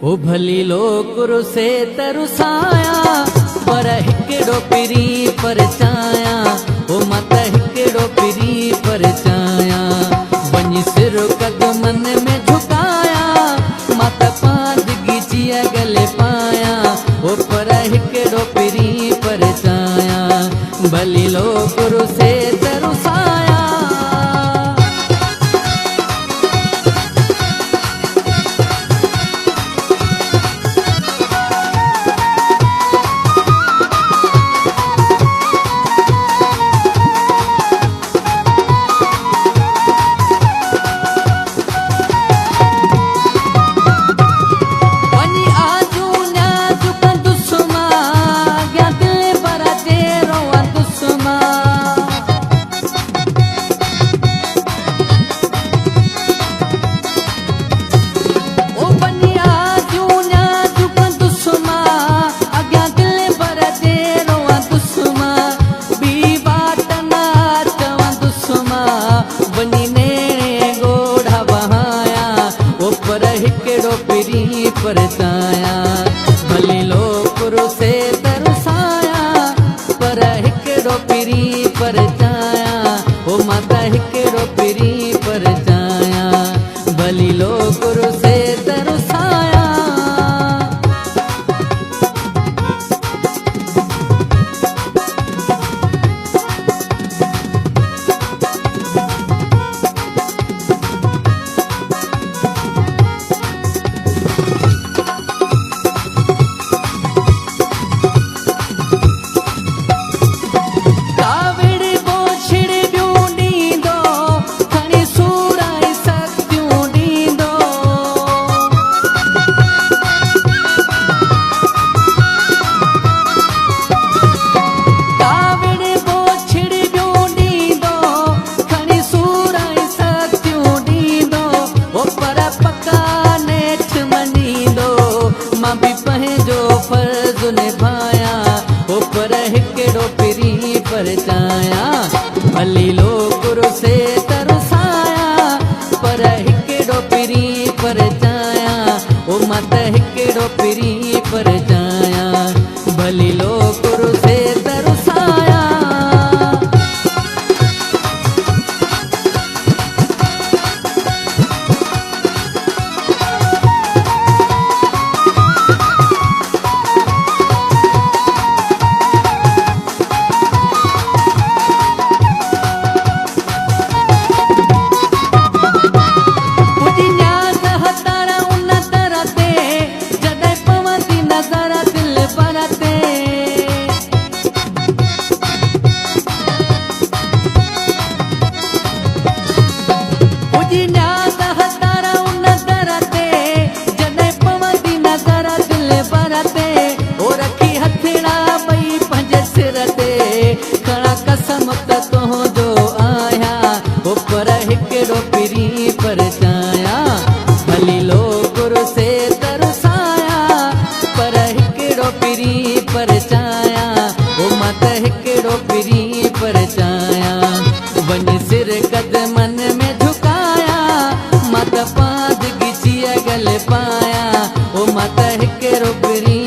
ओ भली लोकुरु से तरुसाया पर हिकड़ो पिरी परचाया ओ मत हिकड़ो पिरी परचाया वञी सिर कदमन में झुकाया मत पांद गिचिया गले पाया ओ पर हिकड़ो पिरी परचाया भली लोकुरु से तरुसाया। परचाया भली लोकुरु से तरुसाया पर हिकड़ो पिरी परचाया ओ माता हिकड़ो पिरी परचाया भली लोकुरु से तरुसाया। परचाया भली लोकुरु से तरुसाया पर हिकड़ो पिरी परचाया ओ मत हिकड़ो पिरी परचाया भली लोकुरु से तरुसाया। हिकड़ो पिरी परचाया भली लोकुरु से तरुसाया पर हिकड़ो पिरी परचाया ओ मत हिकड़ो पिरी परचाया वञी सिर कदमन में झुकाया मत पांद गिचिया गले पाया ओ मत हिकड़ो पिरी